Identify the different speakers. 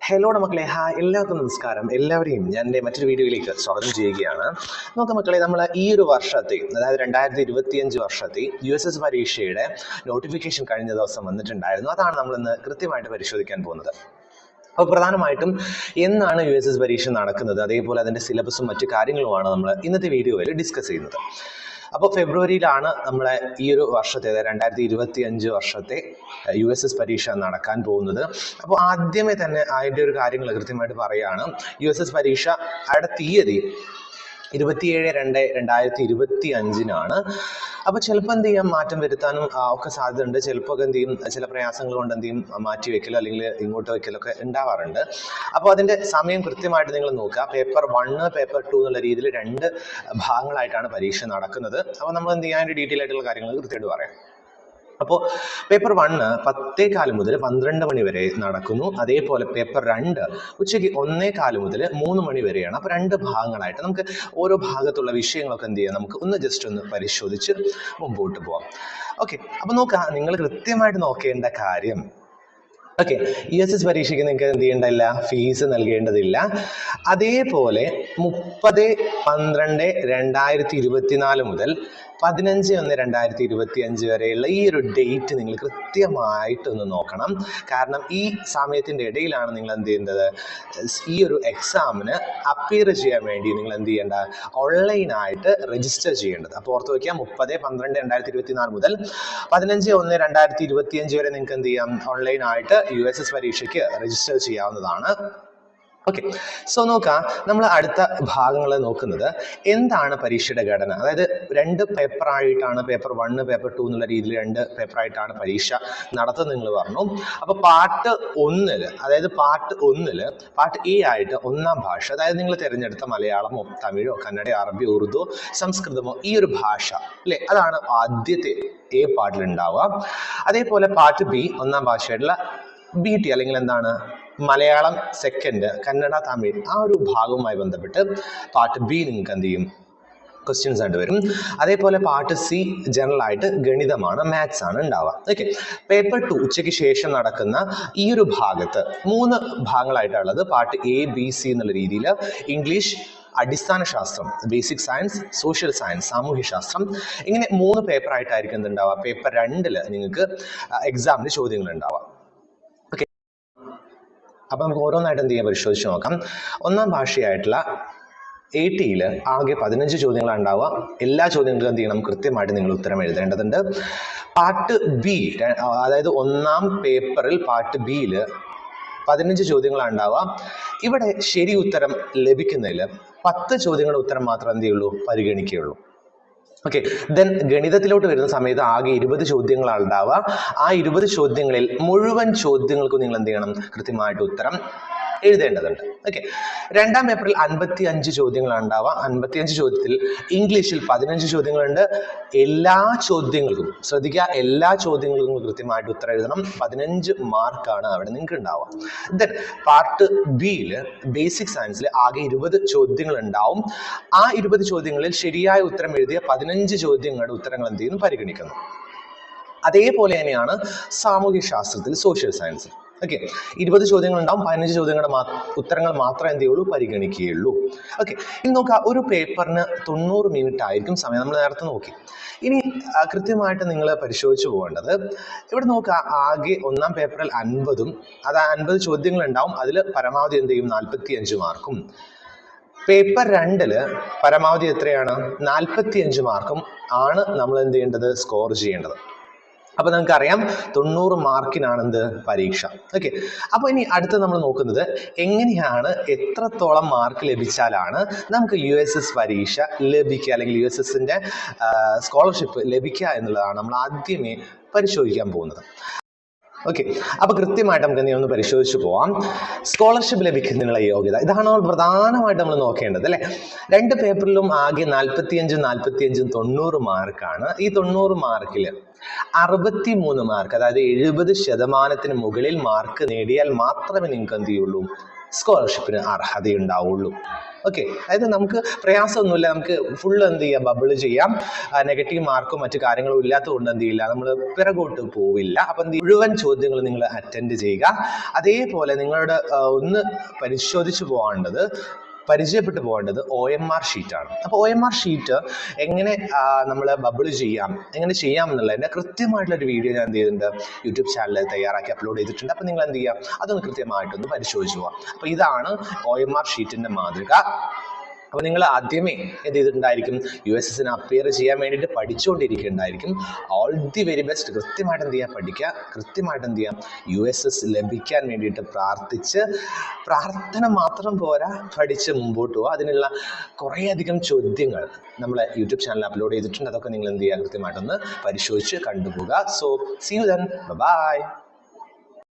Speaker 1: Hello മക്കളെ, എല്ലാവർക്കും നമസ്കാരം. എല്ലാവരെയും ഞാൻ എൻ്റെ മറ്റൊരു വീഡിയോയിലേക്ക് സ്വാഗതം ചെയ്യുകയാണ്. നോക്കാം മക്കളെ, നമ്മൾ ഈ ഒരു വർഷത്തെ, അതായത് 2025 വർഷത്തെ USS പരീക്ഷയുടെ നോട്ടിഫിക്കേഷൻ കഴിഞ്ഞ ദിവസം വന്നിട്ടുണ്ടായിരുന്നു. അതാണ് നമ്മളിന്ന് കൃത്യമായിട്ട് പരിശോധിക്കാൻ പോകുന്നത്. അപ്പോൾ പ്രധാനമായിട്ടും എന്നാണ് USS പരീക്ഷ നടക്കുന്നത്, അതേപോലെ അതിൻ്റെ സിലബസും മറ്റു കാര്യങ്ങളുമാണ് നമ്മൾ ഇന്നത്തെ വീഡിയോയിൽ ഡിസ്കസ് ചെയ്യുന്നത്. അപ്പോൾ ഫെബ്രുവരിയിലാണ് നമ്മളെ ഈ ഒരു വർഷത്തെ, അതായത് 2025 വർഷത്തെ USS പരീക്ഷ നടക്കാൻ പോകുന്നത്. അപ്പോൾ ആദ്യമേ തന്നെ അതിൻ്റെ ഒരു കാര്യങ്ങൾ കൃത്യമായിട്ട് പറയുകയാണ്. USS പരീക്ഷ അവിടെ തീയതി 27/2/2025 അപ്പോൾ ചിലപ്പോൾ എന്ത് ചെയ്യാം, മാറ്റം വരുത്താനും ഒക്കെ സാധ്യതയുണ്ട്. ചിലപ്പോൾ എന്ത് ചെയ്യും, ചില പ്രയാസങ്ങൾ കൊണ്ട് എന്ത് ചെയ്യും, മാറ്റി വെക്കലോ അല്ലെങ്കിൽ ഇങ്ങോട്ട് വെക്കലൊക്കെ ഉണ്ടാവാറുണ്ട്. അപ്പോൾ അതിൻ്റെ സമയം കൃത്യമായിട്ട് നിങ്ങൾ നോക്കുക. പേപ്പർ 1, പേപ്പർ 2 എന്നുള്ള രീതിയിൽ 2 ഭാഗങ്ങളായിട്ടാണ് പരീക്ഷ നടക്കുന്നത്. അപ്പോൾ നമ്മൾ എന്ത് ചെയ്യാൻ ഡീറ്റെയിൽ ആയിട്ടുള്ള കാര്യങ്ങൾ കൃത്യമായിട്ട് പറയാം. അപ്പോൾ പേപ്പർ 1 10:15 മുതൽ 12 മണി വരെ നടക്കുന്നു. അതേപോലെ പേപ്പർ 2 ഉച്ചയ്ക്ക് 1:15 മുതൽ 3 മണി വരെയാണ്. അപ്പോൾ 2 ഭാഗങ്ങളായിട്ട് നമുക്ക് ഓരോ ഭാഗത്തുള്ള വിഷയങ്ങളൊക്കെ എന്ത് ചെയ്യാം, നമുക്ക് ജസ്റ്റ് ഒന്ന് പരിശോധിച്ച് മുമ്പോട്ട് പോവാം. ഓക്കെ, അപ്പോൾ നോക്കുക, നിങ്ങൾ കൃത്യമായിട്ട് നോക്കേണ്ട കാര്യം, ഓക്കെ, USS പരീക്ഷയ്ക്ക് നിങ്ങൾക്ക് എന്ത് ചെയ്യേണ്ടതില്ല, ഫീസ് നൽകേണ്ടതില്ല. അതേപോലെ 30/12/2024 മുതൽ 15/1/2025 വരെയുള്ള ഈ ഒരു ഡേറ്റ് നിങ്ങൾ കൃത്യമായിട്ടൊന്ന് നോക്കണം. കാരണം ഈ സമയത്തിൻ്റെ ഇടയിലാണ് നിങ്ങൾ എന്ത് ചെയ്യേണ്ടത്, ഈ ഒരു എക്സാമിന് അപ്പിയർ ചെയ്യാൻ വേണ്ടി നിങ്ങൾ എന്ത് ചെയ്യേണ്ട, ഓൺലൈനായിട്ട് രജിസ്റ്റർ ചെയ്യേണ്ടത്. അപ്പോൾ ഓർത്ത് വയ്ക്കുക, 30/12/2024 മുതൽ 15/1/2025 വരെ നിങ്ങൾക്ക് എന്ത് ചെയ്യാം, ഓൺലൈനായിട്ട് USS പരീക്ഷയ്ക്ക് രജിസ്റ്റർ ചെയ്യാവുന്നതാണ്. ഓക്കെ, സോ നോക്കാം, നമ്മൾ അടുത്ത ഭാഗങ്ങൾ നോക്കുന്നത് എന്താണ് പരീക്ഷയുടെ ഘടന. അതായത് 2 പേപ്പറായിട്ടാണ്, പേപ്പർ 1, പേപ്പർ 2 എന്നുള്ള രീതിയിൽ 2 പേപ്പറായിട്ടാണ് പരീക്ഷ നടത്തുന്നത് നിങ്ങൾ പറഞ്ഞു. അപ്പോൾ പാർട്ട് 1, അതായത് പാർട്ട് 1 പാർട്ട് എ ആയിട്ട് 1ാം ഭാഷ, അതായത് നിങ്ങൾ തിരഞ്ഞെടുത്ത മലയാളമോ തമിഴോ കന്നഡയോ അറബിയോ ഉറുദോ സംസ്കൃതമോ ഈ ഒരു ഭാഷ അല്ലേ, അതാണ് ആദ്യത്തെ എ പാർട്ടിൽ ഉണ്ടാവുക. അതേപോലെ പാർട്ട് ബി 1ാം ഭാഷയായിട്ടുള്ള BT അല്ലെങ്കിൽ എന്താണ് മലയാളം 2nd, കന്നഡ തമിഴ് ആ ഒരു ഭാഗവുമായി ബന്ധപ്പെട്ട് പാർട്ട് ബി നിങ്ങൾക്ക് എന്ത് ചെയ്യും, ക്വസ്റ്റ്യൻസ് ആയിട്ട് വരും. അതേപോലെ പാർട്ട് സി ജനറൽ ആയിട്ട് ഗണിതമാണ്, മാത്സ് ആണ് ഉണ്ടാവുക. ഓക്കെ, പേപ്പർ 2 ഉച്ചയ്ക്ക് ശേഷം നടക്കുന്ന ഈ ഒരു ഭാഗത്ത് 3 ഭാഗങ്ങളായിട്ടുള്ളത്. പാർട്ട് ABC എന്നുള്ള രീതിയിൽ ഇംഗ്ലീഷ്, അടിസ്ഥാന ശാസ്ത്രം ബേസിക് സയൻസ്, സോഷ്യൽ സയൻസ് സാമൂഹ്യ ശാസ്ത്രം, ഇങ്ങനെ 3 പേപ്പറായിട്ടായിരിക്കും എന്തുണ്ടാവുക. പേപ്പർ 2 നിങ്ങൾക്ക് എക്സാമിന് ചോദ്യങ്ങൾ ഉണ്ടാവുക. അപ്പോൾ നമുക്ക് ഓരോന്നായിട്ട് എന്ത് ചെയ്യാൻ പരിശോധിച്ച് നോക്കാം. 1ാം ഭാഷയായിട്ടുള്ള AT ആകെ 15 ചോദ്യങ്ങളാണ് ഉണ്ടാവുക. എല്ലാ ചോദ്യങ്ങൾക്കും എന്ത് ചെയ്യണം, കൃത്യമായിട്ട് നിങ്ങൾ ഉത്തരം എഴുതേണ്ടതുണ്ട്. പാർട്ട് ബി, അതായത് 1ാം പേപ്പറിൽ പാർട്ട് ബിയിൽ 15 ചോദ്യങ്ങളാണ് ഉണ്ടാവുക. ഇവിടെ ശരി ഉത്തരം ലഭിക്കുന്നതിൽ 10 ചോദ്യങ്ങളുടെ ഉത്തരം മാത്രം എന്ത് ചെയ്യുള്ളൂ, പരിഗണിക്കുകയുള്ളൂ. ഓക്കെ, ദെൻ ഗണിതത്തിലോട്ട് വരുന്ന സമയത്ത് ആകെ 20 ചോദ്യങ്ങളാണ് ഉണ്ടാവുക. ആ 20 ചോദ്യങ്ങളിൽ മുഴുവൻ ചോദ്യങ്ങൾക്കും നിങ്ങൾ എന്ത് ചെയ്യണം, കൃത്യമായിട്ട് ഉത്തരം എഴുതേണ്ടതുണ്ട്. ഓക്കെ, 2ാം പേപ്പറിൽ 55 ചോദ്യങ്ങളാണ് ഉണ്ടാവുക. 55 ചോദ്യത്തിൽ ഇംഗ്ലീഷിൽ 15 ചോദ്യങ്ങളുണ്ട്. എല്ലാ ചോദ്യങ്ങൾക്കും ശ്രദ്ധിക്കുക, എല്ലാ ചോദ്യങ്ങൾക്കും കൃത്യമായിട്ട് ഉത്തരം എഴുതണം. 15 മാർക്കാണ് അവിടെ നിങ്ങൾക്ക് ഉണ്ടാവുക. ദെൻ പാർട്ട് ബിയിൽ ബേസിക് സയൻസിൽ ആകെ 20 ചോദ്യങ്ങൾ ഉണ്ടാവും. ആ 20 ചോദ്യങ്ങളിൽ ശരിയായ ഉത്തരം എഴുതിയ 15 ചോദ്യങ്ങളുടെ ഉത്തരങ്ങൾ എന്ത് ചെയ്യുന്നു, പരിഗണിക്കുന്നു. അതേപോലെ തന്നെയാണ് സാമൂഹ്യ ശാസ്ത്രത്തിൽ, സോഷ്യൽ സയൻസിൽ. ഓക്കെ, 20 ചോദ്യങ്ങൾ ഉണ്ടാവും. 15 ചോദ്യങ്ങളുടെ ഉത്തരങ്ങൾ മാത്രമേ എന്ത് ചെയ്യുള്ളൂ, പരിഗണിക്കുകയുള്ളൂ. ഓക്കെ, ഇനി നോക്കുക, ഒരു പേപ്പറിന് 90 മിനിറ്റ് ആയിരിക്കും സമയം. നമ്മൾ നേരത്തെ നോക്കി. ഇനി കൃത്യമായിട്ട് നിങ്ങൾ പരിശോധിച്ചു പോകേണ്ടത്, ഇവിടെ നോക്കുക, ആകെ 1ാം പേപ്പറിൽ 50 അത് 50 ചോദ്യങ്ങൾ ഉണ്ടാവും. അതിൽ പരമാവധി എന്ത് ചെയ്യും, 45 മാർക്കും. പേപ്പർ 2 പരമാവധി എത്രയാണ്, 45 മാർക്കും ആണ് നമ്മൾ എന്ത് ചെയ്യേണ്ടത്, സ്കോർ ചെയ്യേണ്ടത്. അപ്പോൾ നമുക്കറിയാം 90 മാർക്കിനാണ് എന്ത്, പരീക്ഷ. ഓക്കെ, അപ്പോൾ ഇനി അടുത്ത് നമ്മൾ നോക്കുന്നത് എങ്ങനെയാണ്, എത്രത്തോളം മാർക്ക് ലഭിച്ചാലാണ് നമുക്ക് USS പരീക്ഷ ലഭിക്കുക, അല്ലെങ്കിൽ USSന്റെ സ്കോളർഷിപ്പ് ലഭിക്കുക എന്നുള്ളതാണ് നമ്മൾ ആദ്യമേ പരിശോധിക്കാൻ പോകുന്നത്. ഓക്കെ, അപ്പോൾ കൃത്യമായിട്ട് നമുക്ക് എന്തെങ്കിലും ഒന്ന് പരിശോധിച്ച് പോവാം. സ്കോളർഷിപ്പ് ലഭിക്കുന്നതിനുള്ള യോഗ്യത, ഇതാണ് നമ്മൾ പ്രധാനമായിട്ട് നമ്മൾ നോക്കേണ്ടത് അല്ലേ. 2 പേപ്പറിലും ആകെ 45 90 മാർക്കാണ്. ഈ 90 മാർക്കിൽ 63 മാർക്ക്, അതായത് 70% മുകളിൽ മാർക്ക് നേടിയാൽ മാത്രമേ നിങ്ങൾക്ക് എന്ത് ചെയ്യുള്ളൂ, സ്കോളർഷിപ്പിന് അർഹതയുണ്ടാവുള്ളൂ. ഓക്കെ, അതായത് നമുക്ക് പ്രയാസമൊന്നുമില്ല, നമുക്ക് ഫുള്ള് എന്ത് ചെയ്യാം, ബബിൾ ചെയ്യാം. നെഗറ്റീവ് മാർക്കും മറ്റു കാര്യങ്ങളും ഇല്ലാത്തതുകൊണ്ട് എന്ത് ചെയ്യില്ല, നമ്മൾ പിറകോട്ട് പോവില്ല. അപ്പം മുഴുവൻ ചോദ്യങ്ങൾ നിങ്ങൾ അറ്റൻഡ് ചെയ്യുക. അതേപോലെ നിങ്ങളുടെ ഒന്ന് പരിചയപ്പെട്ടു പോകേണ്ടത് OMR ഷീറ്റാണ്. അപ്പോൾ OMR ഷീറ്റ് എങ്ങനെ നമ്മൾ ബബിൾ ചെയ്യാം, എങ്ങനെ ചെയ്യാം എന്നുള്ളതിൻ്റെ കൃത്യമായിട്ടുള്ളൊരു വീഡിയോ ഞാൻ എന്ത് ചെയ്തിട്ടുണ്ട്, യൂട്യൂബ് ചാനലിൽ തയ്യാറാക്കി അപ്ലോഡ് ചെയ്തിട്ടുണ്ട്. അപ്പോൾ നിങ്ങൾ എന്ത് ചെയ്യുക, അതൊന്ന് കൃത്യമായിട്ടൊന്ന് പരിശോധിച്ചു പോകാം. അപ്പോൾ ഇതാണ് OMR ഷീറ്റിൻ്റെ മാതൃക. അപ്പോൾ നിങ്ങൾ ആദ്യമേ എന്ത് ചെയ്തിട്ടുണ്ടായിരിക്കും, USSന് അപ്പിയർ ചെയ്യാൻ വേണ്ടിയിട്ട് പഠിച്ചുകൊണ്ടിരിക്കുന്നുണ്ടായിരിക്കും. All the very best. കൃത്യമായിട്ട് എന്ത് ചെയ്യുക, പഠിക്കുക. കൃത്യമായിട്ട് എന്ത് ചെയ്യാം, USS ലഭിക്കാൻ വേണ്ടിയിട്ട് പ്രാർത്ഥന മാത്രം പോരാ, പഠിച്ച് മുമ്പോട്ട് പോവുക. അതിനുള്ള കുറേയധികം ചോദ്യങ്ങൾ നമ്മൾ യൂട്യൂബ് ചാനലിൽ അപ്ലോഡ് ചെയ്തിട്ടുണ്ട്. അതൊക്കെ നിങ്ങൾ എന്ത് ചെയ്യുക, കൃത്യമായിട്ടൊന്ന് പരിശോധിച്ച് കണ്ടുപോകുക. So see you then, by.